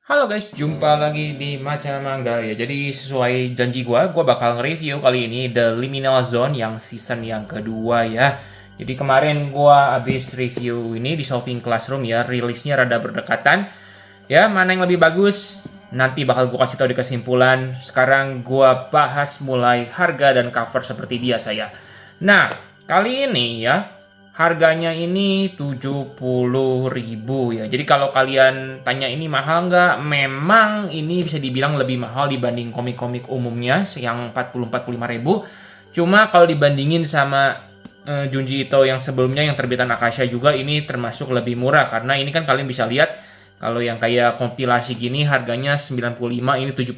Halo guys, jumpa lagi di Maca Mangga ya. Jadi sesuai janji gua bakal nge-review kali ini The Liminal Zone yang season yang kedua ya. Jadi kemarin gua abis review ini di Solving Classroom ya, rilisnya rada berdekatan. Ya, mana yang lebih bagus? Nanti bakal gua kasih tahu di kesimpulan. Sekarang gua bahas mulai harga dan cover seperti biasa ya. Nah, kali ini ya, harganya ini 70.000 ya. Jadi kalau kalian tanya ini mahal nggak? Memang ini bisa dibilang lebih mahal dibanding komik-komik umumnya yang 40-45 ribu. Cuma kalau dibandingin sama Junji Ito yang sebelumnya yang terbitan Akasha juga ini termasuk lebih murah. Karena ini kan kalian bisa lihat kalau yang kayak kompilasi gini harganya 95, ini 70.000.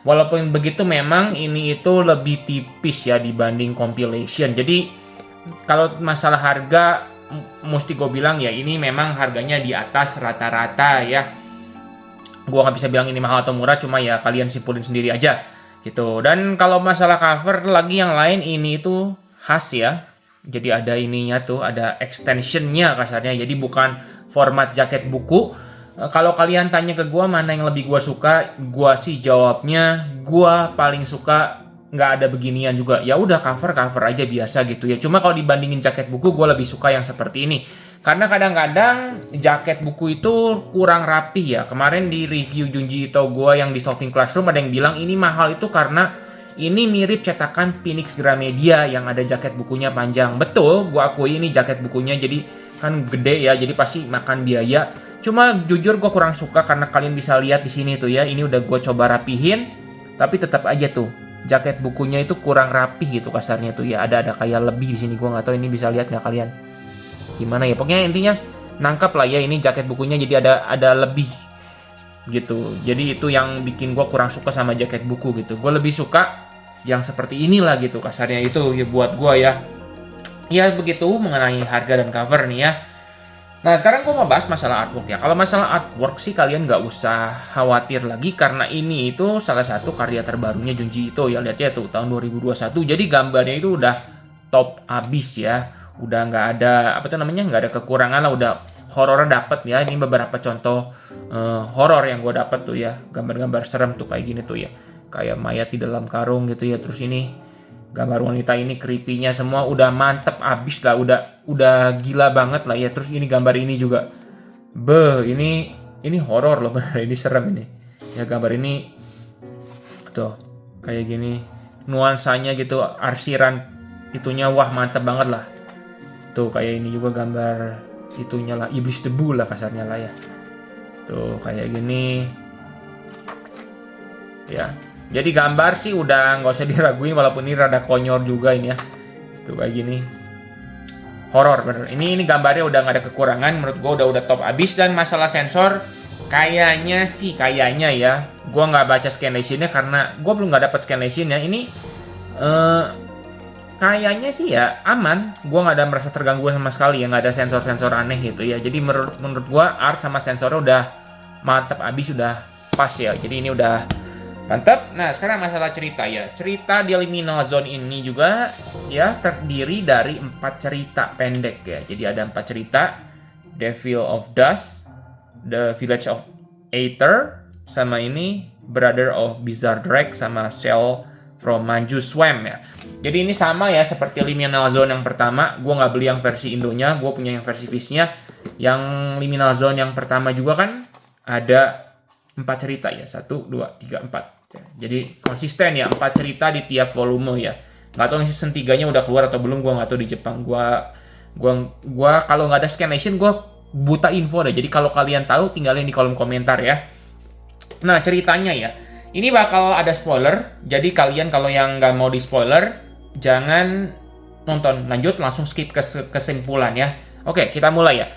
Walaupun begitu memang ini itu lebih tipis ya dibanding compilation. Jadi kalau masalah harga, mesti gue bilang ya ini memang harganya di atas rata-rata ya. Gue nggak bisa bilang ini mahal atau murah, cuma ya kalian simpulin sendiri aja gitu. Dan kalau masalah cover lagi yang lain ini itu khas ya. Jadi ada ininya tuh, ada extensionnya kasarnya. Jadi bukan format jaket buku. Kalau kalian tanya ke gue mana yang lebih gue suka, gue sih jawabnya gue paling suka nggak ada beginian juga. Ya udah cover aja biasa gitu ya. Cuma kalau dibandingin jaket buku gue lebih suka yang seperti ini. Karena kadang-kadang jaket buku itu kurang rapi ya. Kemarin di review Junji Ito gue yang di Solving Classroom ada yang bilang ini mahal itu karena ini mirip cetakan Phoenix Gramedia yang ada jaket bukunya panjang. Betul, gue akui ini jaket bukunya jadi kan gede ya, jadi pasti makan biaya. Cuma jujur gue kurang suka karena kalian bisa lihat di sini tuh ya. Ini udah gue coba rapihin, tapi tetap aja tuh jaket bukunya itu kurang rapih gitu kasarnya tuh ya. Ada kayak lebih di sini, gue nggak tahu ini bisa lihat nggak kalian gimana ya. Pokoknya intinya nangkap lah ya, ini jaket bukunya jadi ada lebih gitu. Jadi itu yang bikin gue kurang suka sama jaket buku gitu. Gue lebih suka yang seperti inilah gitu kasarnya itu ya buat gue ya. Ya begitu mengenai harga dan cover nih ya. Nah sekarang gue mau bahas masalah artwork ya. Kalau masalah artwork sih kalian nggak usah khawatir lagi karena ini itu salah satu karya terbarunya Junji Ito ya. Lihat ya tuh tahun 2021. Jadi gambarnya itu udah top abis ya. Udah nggak ada apa tuh namanya, nggak ada kekurangan lah. Udah horornya dapet ya. Ini beberapa contoh horor yang gue dapet tuh ya. Gambar-gambar serem tuh kayak gini tuh ya. Kayak mayat di dalam karung gitu ya. Terus ini gambar wanita ini creepy-nya semua udah mantep abis lah, udah gila banget lah ya. Terus ini gambar ini juga, ini horor loh bener, ini serem ini. Ya gambar ini tuh kayak gini, nuansanya gitu, arsiran itunya wah mantep banget lah. Tuh kayak ini juga gambar itunya lah, iblis debu lah kasarnya lah ya. Tuh kayak gini, ya. Jadi gambar sih udah nggak usah diraguin walaupun ini rada konyol juga ini ya. Tuh kayak gini. Horor bener. Ini gambarnya udah nggak ada kekurangan. Menurut gue udah top abis. Dan masalah sensor kayaknya ya. Gue nggak baca scanlationnya karena gue belum nggak dapat scanlationnya. Ini kayaknya sih ya aman. Gue nggak ada merasa terganggu sama sekali ya. Nggak ada sensor-sensor aneh gitu ya. Jadi menurut gue art sama sensornya udah mantap abis, udah pas ya. Jadi ini udah mantap. Nah, sekarang masalah cerita ya. Cerita di Liminal Zone ini juga ya terdiri dari 4 cerita pendek ya. Jadi ada 4 cerita. Devil of Dust, The Village of Aether, sama ini Brother of Bizarre Drake, sama Shell from Manju Swam ya. Jadi ini sama ya seperti Liminal Zone yang pertama. Gue nggak beli yang versi Indonya, gue punya yang versi Fish-nya. Yang Liminal Zone yang pertama juga kan ada 4 cerita ya. 1, 2, 3, 4. Jadi konsisten ya, 4 cerita di tiap volume ya. Nggak tahu season 3-nya udah keluar atau belum, gue nggak tahu di Jepang. Gua kalau nggak ada scanlation gue buta info deh. Jadi kalau kalian tahu tinggalin di kolom komentar ya. Nah ceritanya ya, ini bakal ada spoiler. Jadi kalian kalau yang nggak mau di spoiler jangan nonton lanjut, langsung skip ke kesimpulan ya. Oke, kita mulai ya.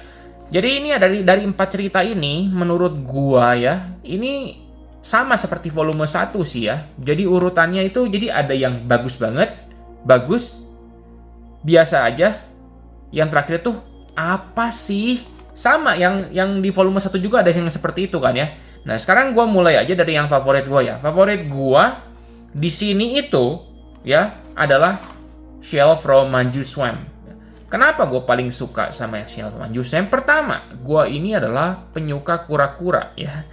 Jadi ini dari 4 cerita ini menurut gua ya, ini sama seperti volume 1 sih ya. Jadi urutannya itu jadi ada yang bagus banget, bagus, biasa aja. Yang terakhir tuh apa sih? Sama yang di volume 1 juga ada yang seperti itu kan ya. Nah, sekarang gua mulai aja dari yang favorit gua ya. Favorit gua di sini itu ya adalah Shell from Manju Swam. Kenapa gue paling suka sama Shell from Manju Swam? Pertama, gue ini adalah penyuka kura-kura ya.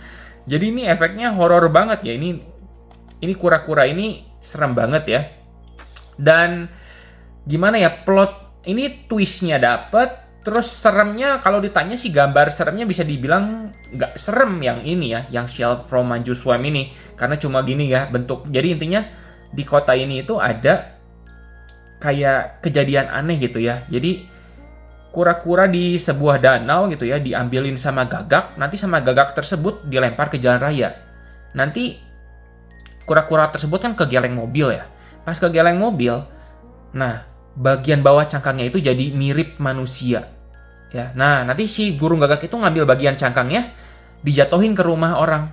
Jadi ini efeknya horor banget ya. Ini kura-kura ini serem banget ya. Dan gimana ya, plot ini twistnya dapet. Terus seremnya, kalau ditanya sih gambar seremnya bisa dibilang nggak serem yang ini ya, yang Shell from Manju Swam ini. Karena cuma gini ya bentuk. Jadi intinya di kota ini itu ada kayak kejadian aneh gitu ya. Jadi kura-kura di sebuah danau gitu ya, diambilin sama gagak. Nanti sama gagak tersebut dilempar ke jalan raya. Nanti kura-kura tersebut kan kegeleng mobil ya. Pas kegeleng mobil, nah bagian bawah cangkangnya itu jadi mirip manusia. Ya, nah nanti si burung gagak itu ngambil bagian cangkangnya, dijatuhin ke rumah orang.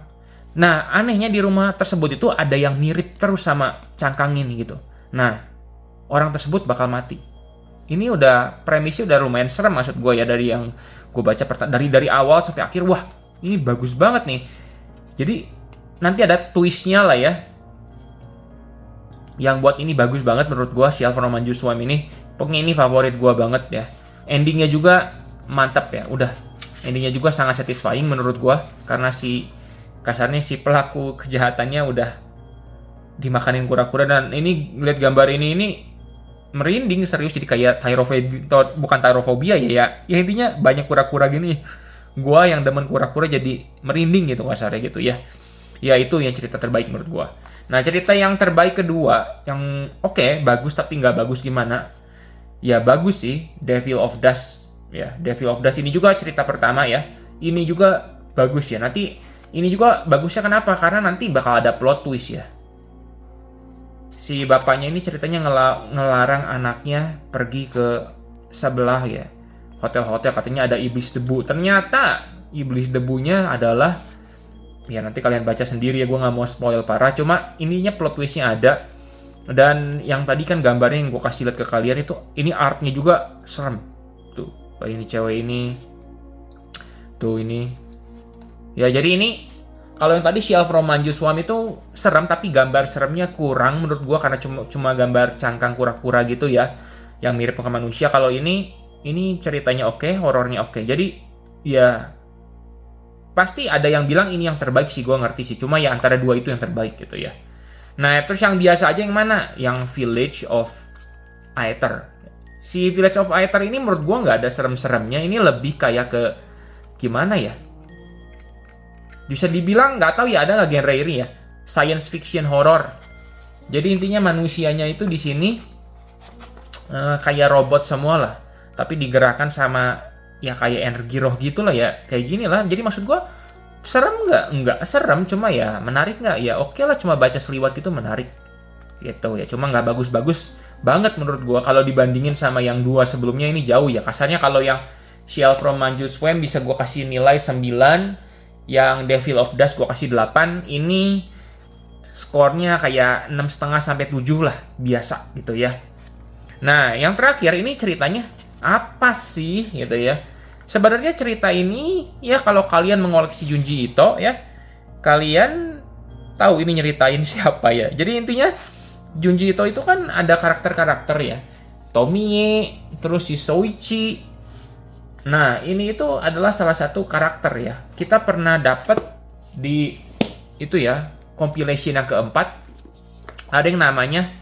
Nah anehnya di rumah tersebut itu ada yang mirip terus sama cangkang ini gitu. Nah orang tersebut bakal mati. Ini udah premisnya udah lumayan serem maksud gue ya, dari yang gue baca dari awal sampai akhir. Wah ini bagus banget nih. Jadi nanti ada twistnya lah ya, yang buat ini bagus banget menurut gue. Shell from Manju Swam ini pokoknya ini favorit gue banget ya. Endingnya juga mantap ya, udah endingnya juga sangat satisfying menurut gua, karena kasarnya si pelaku kejahatannya udah dimakanin kura-kura. Dan ini lihat gambar ini merinding serius, jadi kayak bukan tyrofobia ya intinya banyak kura-kura gini, gua yang demen kura-kura jadi merinding gitu kasarnya gitu ya. Ya itu yang cerita terbaik menurut gua. Nah cerita yang terbaik kedua yang oke, bagus tapi nggak bagus gimana ya, bagus sih, Devil of Dust. Ya, Devil of Dust ini juga cerita pertama ya. Ini juga bagus ya. Nanti ini juga bagusnya kenapa? Karena nanti bakal ada plot twist ya. Si bapaknya ini ceritanya ngelarang anaknya pergi ke sebelah ya, hotel-hotel, katanya ada iblis debu. Ternyata iblis debunya adalah, ya nanti kalian baca sendiri ya, gue nggak mau spoil parah. Cuma ininya plot twistnya ada. Dan yang tadi kan gambarnya yang gue kasih lihat ke kalian itu, ini artnya juga serem. Tuh, ini cewek ini. Tuh ini. Ya jadi ini, kalau yang tadi Shell from Manju Swam itu serem, tapi gambar seremnya kurang menurut gue, karena cuma gambar cangkang kura-kura gitu ya, yang mirip ke manusia. Kalau ini ceritanya oke, horornya oke. Jadi ya pasti ada yang bilang ini yang terbaik sih, gue ngerti sih. Cuma ya antara dua itu yang terbaik gitu ya. Nah terus yang biasa aja yang mana? Yang Village of Aether. Si Village of Aether ini menurut gue nggak ada serem-seremnya. Ini lebih kayak ke gimana ya? Bisa dibilang nggak tahu ya, ada nggak genre ini ya? Science fiction horror. Jadi intinya manusianya itu di sini kayak robot semua lah, tapi digerakkan sama ya kayak energi roh gitu lah ya, kayak gini lah. Jadi maksud gue serem nggak? Nggak serem, cuma ya menarik nggak? Ya oke lah, cuma baca seliwat itu menarik gitu ya. Cuma nggak bagus-bagus banget menurut gue. Kalau dibandingin sama yang dua sebelumnya ini jauh ya. Kasarnya kalau yang Shell from Manju Swam bisa gue kasih nilai 9, yang Devil of Dust gue kasih 8. Ini skornya kayak 6,5 sampai 7 lah, biasa gitu ya. Nah yang terakhir ini ceritanya apa sih gitu ya. Sebenarnya cerita ini ya, kalau kalian mengoleksi Junji Ito ya, kalian tahu ini nyeritain siapa ya. Jadi intinya Junji Ito itu kan ada karakter-karakter ya, Tomie, terus si Soichi. Nah ini itu adalah salah satu karakter ya. Kita pernah dapat di itu ya, compilation yang keempat, ada yang namanya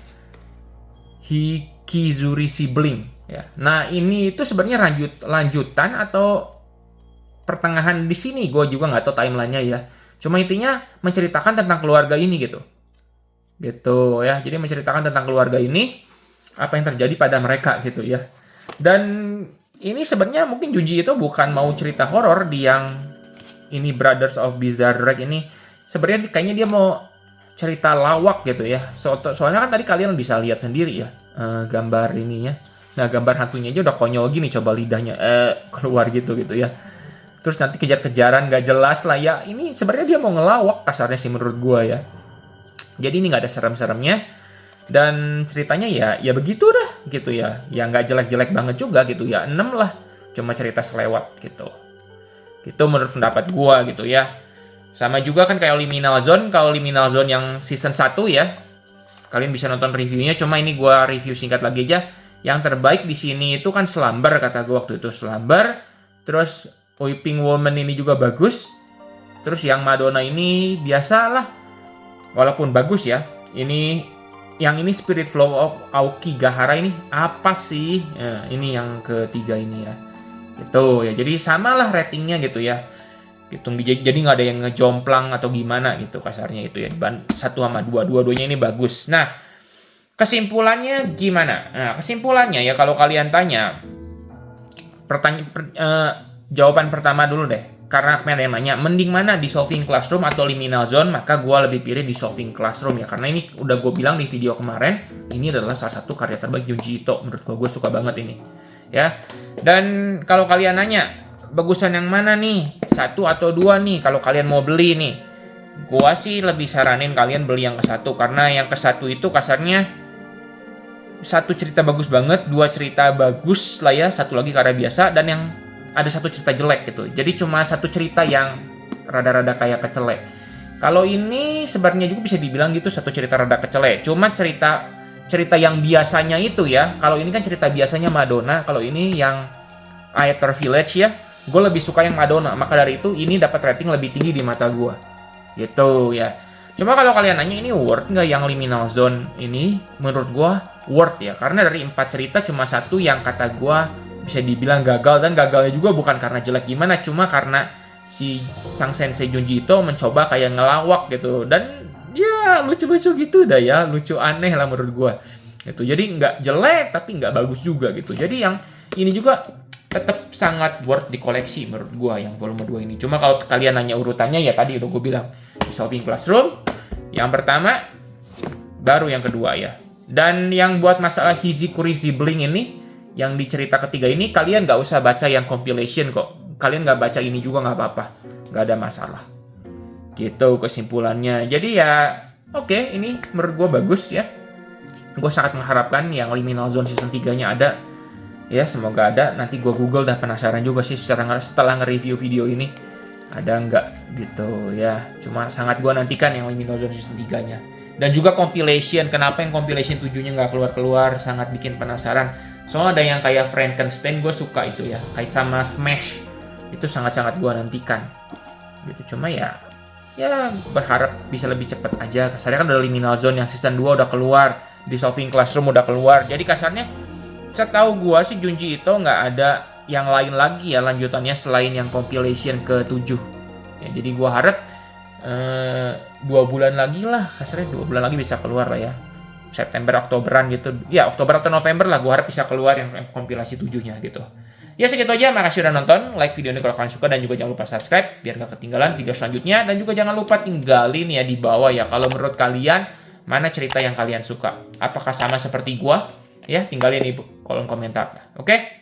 Hikizuri Sibling. Ya. Nah ini itu sebenarnya lanjutan atau pertengahan di sini, gue juga nggak tahu timelinenya ya. Cuma intinya menceritakan tentang keluarga ini gitu ya. Jadi menceritakan tentang keluarga ini, apa yang terjadi pada mereka gitu ya. Dan ini sebenarnya mungkin Junji itu bukan mau cerita horor di yang ini Brothers of Bizarre Drag ini. Sebenarnya kayaknya dia mau cerita lawak gitu ya. Soalnya kan tadi kalian bisa lihat sendiri ya gambar ininya. Nah gambar hantunya aja udah konyol gini, coba lidahnya keluar gitu ya. Terus nanti kejar-kejaran gak jelas lah ya. Ini sebenarnya dia mau ngelawak kasarnya sih menurut gua ya. Jadi ini gak ada serem-seremnya. Dan ceritanya ya begitu dah gitu ya. Ya gak jelek-jelek banget juga gitu ya. 6 lah. Cuma cerita selewat gitu. Itu menurut pendapat gua gitu ya. Sama juga kan kayak Liminal Zone. Kalau Liminal Zone yang season 1 ya, kalian bisa nonton reviewnya. Cuma ini gua review singkat lagi aja. Yang terbaik di sini itu kan Slumber, kata gue waktu itu Slumber. Terus Weeping Woman ini juga bagus. Terus yang Madonna ini biasalah, walaupun bagus ya. Yang ini Spirit Flow of Aokigahara ini apa sih? Nah, ini yang ketiga ini ya. Gitu ya. Jadi samalah ratingnya gitu ya. Gitu. Jadi nggak ada yang ngejomplang atau gimana gitu kasarnya itu ya. 1 sama 2, dua-duanya ini bagus. Nah, kesimpulannya gimana? Nah, kesimpulannya ya kalau kalian tanya, jawaban pertama dulu deh. Karena kalian yang nanya, mending mana Dissolving Classroom atau Liminal Zone? Maka gue lebih pilih Dissolving Classroom ya. Karena ini udah gue bilang di video kemarin, ini adalah salah satu karya terbaik Junji Ito. Menurut gue suka banget ini. Ya. Dan kalau kalian nanya, bagusan yang mana nih? 1 atau 2 nih kalau kalian mau beli nih. Gue sih lebih saranin kalian beli yang ke-1. Karena yang ke-1 itu kasarnya 1 cerita bagus banget, 2 cerita bagus lah ya, 1 lagi karya biasa, dan yang ada 1 cerita jelek gitu. Jadi cuma 1 cerita yang rada-rada kayak kecelek. Kalau ini sebenarnya juga bisa dibilang gitu 1 cerita rada kecelek. Cuma cerita yang biasanya itu ya. Kalau ini kan cerita biasanya Madonna, kalau ini yang Aether Village ya. Gue lebih suka yang Madonna. Maka dari itu ini dapat rating lebih tinggi di mata gue. Gitu ya. Cuma kalau kalian nanya ini worth nggak yang Liminal Zone ini? Menurut gue worth ya. Karena dari 4 cerita cuma 1 yang kata gue bisa dibilang gagal, dan gagalnya juga bukan karena jelek gimana, cuma karena si sang sensei Junji Ito mencoba kayak ngelawak gitu, dan ya lucu-lucu gitu dah ya, lucu aneh lah menurut gua gitu. Jadi nggak jelek tapi nggak bagus juga gitu. Jadi yang ini juga tetap sangat worth dikoleksi menurut gua yang volume 2 ini. Cuma kalau kalian nanya urutannya ya tadi udah gue bilang, Dissolving Classroom yang pertama, baru yang kedua ya. Dan yang buat masalah Hizikuri Sibling ini, yang di cerita ketiga ini, kalian nggak usah baca yang compilation kok. Kalian nggak baca ini juga nggak apa-apa. Nggak ada masalah. Gitu kesimpulannya. Jadi ya, oke, ini menurut gue bagus ya. Gue sangat mengharapkan yang Liminal Zone season 3-nya ada. Ya, semoga ada. Nanti gue Google, dah penasaran juga sih setelah nge-review video ini. Ada nggak gitu ya. Cuma sangat gue nantikan yang Liminal Zone season 3-nya. Dan juga compilation. Kenapa yang compilation 7-nya nggak keluar-keluar? Sangat bikin penasaran. Soalnya ada yang kayak Frankenstein, gue suka itu ya. Kayak sama Smash. Itu sangat-sangat gue nantikan. Gitu. Cuma ya berharap bisa lebih cepat aja. Kasarnya kan udah Liminal Zone yang season 2 udah keluar. Dissolving Classroom udah keluar. Jadi kasarnya, setahu gue sih Junji Ito nggak ada yang lain lagi ya lanjutannya selain yang compilation ke-7. Ya, jadi gue harap 2 bulan lagi lah. Kasarnya 2 bulan lagi bisa keluar lah ya. September, Oktoberan gitu. Ya, Oktober atau November lah. Gue harap bisa keluar yang kompilasi 7-nya gitu. Ya, segitu aja. Makasih udah nonton. Like video ini kalau kalian suka. Dan juga jangan lupa subscribe. Biar gak ketinggalan video selanjutnya. Dan juga jangan lupa tinggalin ya di bawah ya. Kalau menurut kalian, mana cerita yang kalian suka? Apakah sama seperti gue? Ya, tinggalin di kolom komentar. Oke?